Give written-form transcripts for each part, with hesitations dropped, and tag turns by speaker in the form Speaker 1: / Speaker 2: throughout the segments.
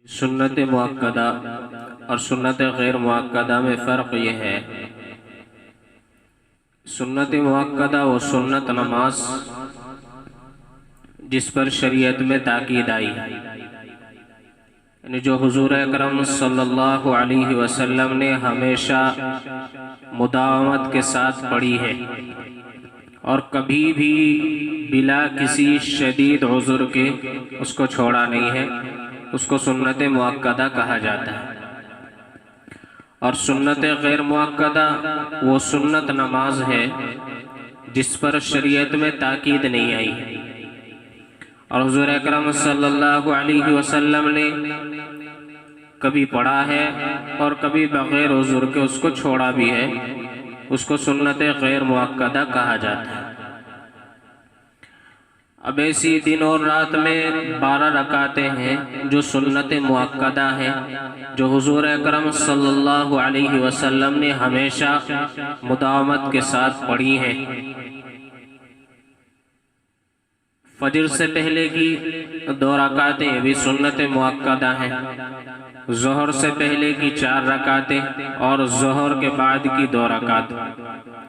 Speaker 1: سنت مؤکدہ اور سنت غیر مؤکدہ میں فرق یہ ہے، سنت مؤکدہ وہ سنت نماز جس پر شریعت میں تاکید آئی، یعنی جو حضور اکرم صلی اللہ علیہ وسلم نے ہمیشہ مداومت کے ساتھ پڑھی ہے اور کبھی بھی بلا کسی شدید عذر کے اس کو چھوڑا نہیں ہے، اس کو سنت مؤکدہ کہا جاتا ہے۔ اور سنت غیر مؤکدہ وہ سنت نماز ہے جس پر شریعت میں تاکید نہیں آئی اور حضور اکرم صلی اللہ علیہ وسلم نے کبھی پڑھا ہے اور کبھی بغیر عذر کے اس کو چھوڑا بھی ہے، اس کو سنت غیر مؤکدہ کہا جاتا ہے۔ اب ایسی دن اور رات میں 12 رکعتیں ہیں جو سنت مؤکدہ ہیں، جو حضور اکرم صلی اللہ علیہ وسلم نے ہمیشہ مداومت کے ساتھ پڑھی ہیں۔ فجر سے پہلے کی 2 رکعتیں بھی سنت مؤکدہ ہیں، ظہر سے پہلے کی 4 رکعتیں اور ظہر کے بعد کی 2 رکعت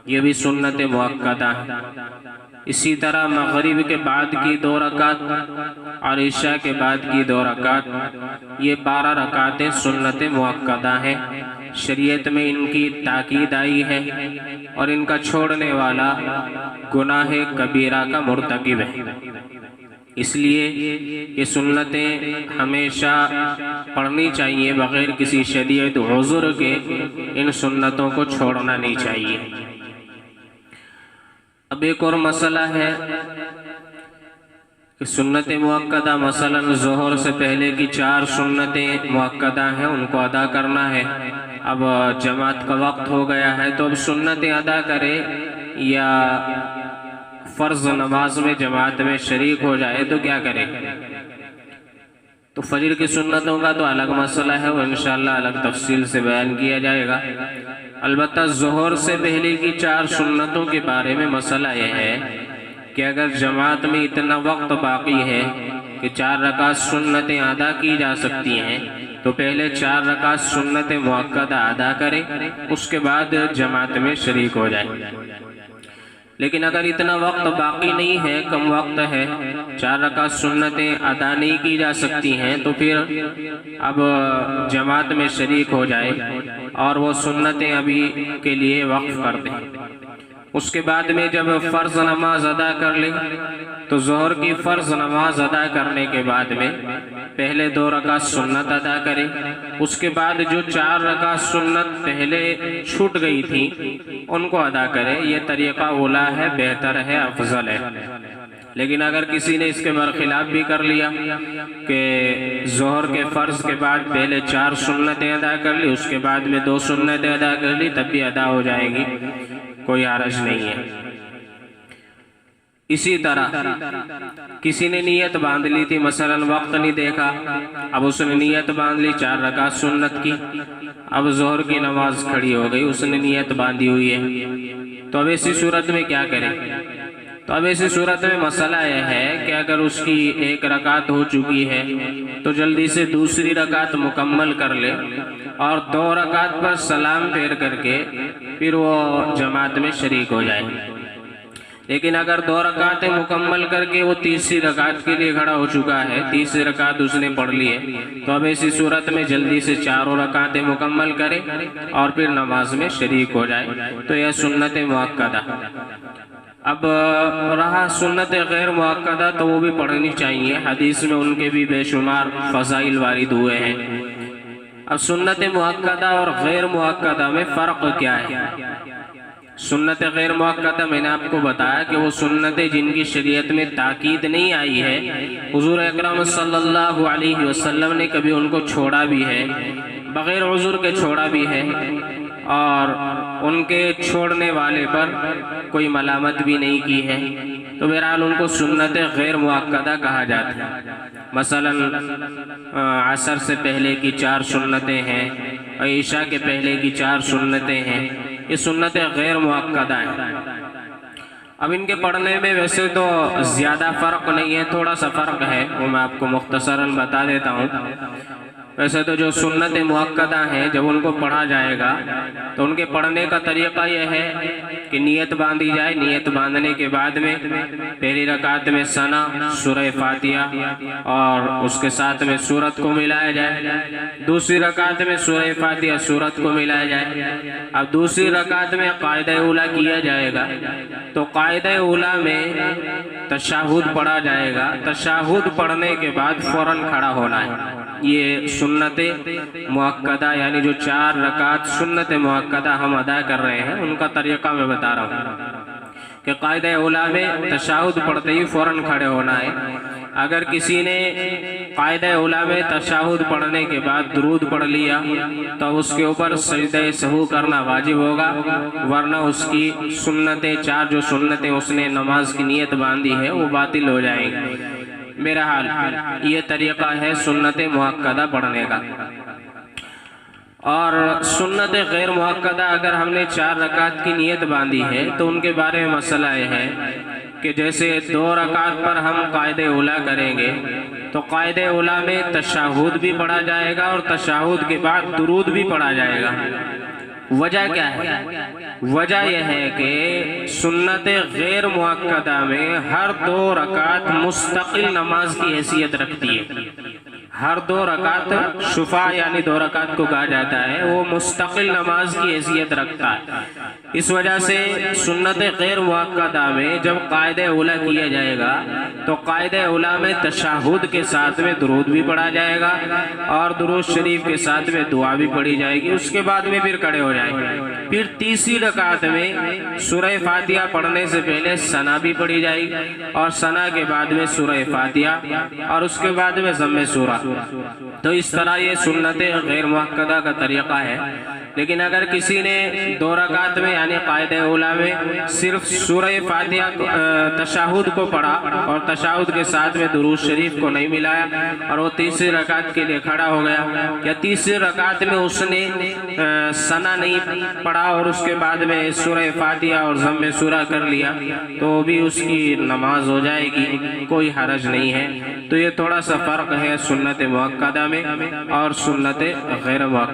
Speaker 1: یہ بھی سنت مؤکدہ ہیں۔ اسی طرح مغرب کے بعد کی 2 رکعت اور عشاء کے بعد کی 2 رکعت یہ 12 رکعتیں سنت مؤکدہ ہیں، شریعت میں ان کی تاکید آئی ہے اور ان کا چھوڑنے والا گناہ کبیرہ کا مرتکب ہے، اس لیے یہ سنتیں ہمیشہ پڑھنی چاہیے، بغیر کسی شدید عذر کے ان سنتوں کو چھوڑنا نہیں چاہیے۔ اب ایک اور مسئلہ ہے کہ سنت مؤکدہ مثلا ظہر سے پہلے کی 4 سنتیں مؤکدہ ہیں، ان کو ادا کرنا ہے۔ اب جماعت کا وقت ہو گیا ہے تو اب سنتیں ادا کرے یا فرض نماز میں جماعت میں شریک ہو جائے تو کیا کرے؟ تو فجر کی سنتوں کا تو الگ مسئلہ ہے، وہ انشاءاللہ الگ تفصیل سے بیان کیا جائے گا۔ البتہ ظہر سے پہلے کی 4 سنتوں کے بارے میں مسئلہ یہ ہے کہ اگر جماعت میں اتنا وقت باقی ہے کہ 4 رکعت سنتیں ادا کی جا سکتی ہیں تو پہلے 4 رکعت سنت مؤکدہ ادا کرے، اس کے بعد جماعت میں شریک ہو جائے۔ لیکن اگر اتنا وقت باقی نہیں ہے، کم وقت ہے، 4 رکعت سنتیں ادا نہیں کی جا سکتی ہیں تو پھر اب جماعت میں شریک ہو جائے اور وہ سنتیں ابھی کے لیے وقف کر دیں۔ اس کے بعد میں جب فرض نماز ادا کر لے تو ظہر کی فرض نماز ادا کرنے کے بعد میں پہلے 2 رکعت سنت ادا کرے، اس کے بعد جو 4 رکعت سنت پہلے چھوٹ گئی تھی ان کو ادا کرے۔ یہ طریقہ اولیٰ ہے، بہتر ہے، افضل ہے۔ لیکن اگر کسی نے اس کے برخلاف بھی کر لیا کہ ظہر کے فرض کے بعد پہلے 4 سنتیں ادا کر لی، اس کے بعد میں 2 سنتیں ادا کر لی، تب بھی ادا ہو جائے گی، کوئی حرج نہیں ہے۔ اسی طرح کسی نے نیت باندھ لی تھی، مثلا وقت نہیں دیکھا، اب اس نے نیت باندھ لی 4 رکعت سنت کی، اب ظہر کی نماز کھڑی ہو گئی، اس نے نیت باندھی ہوئی ہے، تو اب ایسی صورت میں کیا کرے؟ تو اب ایسی صورت میں مسئلہ یہ ہے کہ اگر اس کی 1 رکعت ہو چکی ہے تو جلدی سے دوسری رکعت مکمل کر لے اور 2 رکعت پر سلام پھیر کر کے پھر وہ جماعت میں شریک ہو جائے۔ لیکن اگر 2 رکعتیں مکمل کر کے وہ تیسری رکعت کے لیے کھڑا ہو چکا ہے، تیسری رکعت اس نے پڑھ لی ہے، تو اب ایسی صورت میں جلدی سے 4 رکعتیں مکمل کرے اور پھر نماز میں شریک ہو جائے، تو یہ سنت مؤکدہ۔ اب رہا سنت غیر مؤکدہ تو وہ بھی پڑھنی چاہیے، حدیث میں ان کے بھی بے شمار فضائل وارد ہوئے ہیں۔ اب سنت مؤکدہ اور غیر مؤکدہ میں فرق کیا ہے؟ سنت غیر مؤکدہ میں نے آپ کو بتایا کہ وہ سنتیں جن کی شریعت میں تاکید نہیں آئی ہے، حضور اکرم صلی اللہ علیہ وسلم نے کبھی ان کو چھوڑا بھی ہے، بغیر عذر کے چھوڑا بھی ہے اور ان کے چھوڑنے والے پر کوئی ملامت بھی نہیں کی ہے، تو بہرحال ان کو سنت غیر مؤکدہ کہا جاتا ہے۔ مثلا عصر سے پہلے کی 4 سنتیں ہیں، عشاء کے پہلے کی 4 سنتیں ہیں، یہ سنت غیر مؤکدہ ہیں۔ اب ان کے پڑھنے میں ویسے تو زیادہ فرق نہیں ہے، تھوڑا سا فرق ہے، وہ میں آپ کو مختصراً بتا دیتا ہوں۔ ویسے تو جو سنت مؤکدہ ہیں جب ان کو پڑھا جائے گا تو ان کے پڑھنے کا طریقہ یہ ہے کہ نیت باندھی جائے، نیت باندھنے کے بعد میں پہلی رکعت میں ثنا، سورہ فاتحہ اور اس کے ساتھ میں سورت کو ملایا جائے، دوسری رکعت میں سورہ فاتحہ سورت کو ملایا جائے۔ اب دوسری رکعت میں قاعدہ اولیٰ کیا جائے گا، تو قاعدہ اولیٰ میں تشہد پڑھا جائے گا، تشہد پڑھنے کے بعد فوراً کھڑا ہونا ہے۔ یہ سنت مؤکدہ یعنی جو 4 رکعت سنت مؤکدہ ہم ادا کر رہے ہیں ان کا طریقہ میں بتا رہا ہوں کہ قاعدہ اولیٰ میں تشہد پڑھتے ہی فوراً کھڑے ہونا ہے۔ اگر کسی نے قاعدہ اولیٰ میں تشہد پڑھنے کے بعد درود پڑھ لیا تو اس کے اوپر سجدہ سہو کرنا واجب ہوگا، ورنہ اس کی سنتیں 4 جو سنتیں اس نے نماز کی نیت باندھی ہے وہ باطل ہو جائیں گی۔ میرا حال یہ طریقہ ہے سنت مؤکدہ پڑھنے کا۔ اور سنت غیر مؤکدہ اگر ہم نے 4 رکعت کی نیت باندھی ہے تو ان کے بارے میں مسئلہ یہ ہے کہ جیسے 2 رکعت پر ہم قاعدہ اولیٰ کریں گے تو قاعدہ اولیٰ میں تشہد بھی پڑھا جائے گا اور تشہد کے بعد درود بھی پڑھا جائے گا۔ وجہ کیا ہے؟ وجہ یہ ہے کہ سنت غیر مؤکدہ میں ہر 2 رکعت مستقل نماز کی حیثیت رکھتی ہے۔ ہر 2 رکعت شفع یعنی 2 رکعت کو کہا جاتا ہے، وہ مستقل نماز کی حیثیت رکھتا ہے۔ اس وجہ سے سنت غیر مؤکدہ میں جب قاعدہ اولیٰ کیا جائے گا تو قاعدہ اولیٰ میں تشہد کے ساتھ میں درود بھی پڑھا جائے گا اور درود شریف کے ساتھ میں دعا بھی پڑھی جائے گی، اس کے بعد میں پھر کھڑے ہو جائیں گے۔ پھر تیسری رکعت میں سورہ فاتحہ پڑھنے سے پہلے ثنا بھی پڑھی جائے گی اور ثنا کے بعد میں سورہ فاتحہ اور اس کے بعد میں ضم سورہ۔ تو اس طرح یہ سنت غیر مؤکدہ کا طریقہ ہے۔ لیکن اگر کسی نے 2 رکعت میں یعنی قاعدہ اولیٰ میں صرف سورہ فاتحہ تشہد کو پڑھا اور تشہد کے ساتھ میں درود شریف کو نہیں ملایا اور وہ تیسری رکعت کے لیے کھڑا ہو گیا، یا تیسری رکعت میں اس نے ثنا نہیں پڑھا اور اس کے بعد میں سورہ فاتحہ اور ضم سورہ کر لیا تو بھی اس کی نماز ہو جائے گی، کوئی حرج نہیں ہے۔ تو یہ تھوڑا سا فرق ہے سنت مؤکدہ میں اور سنت غیر مؤکدہ۔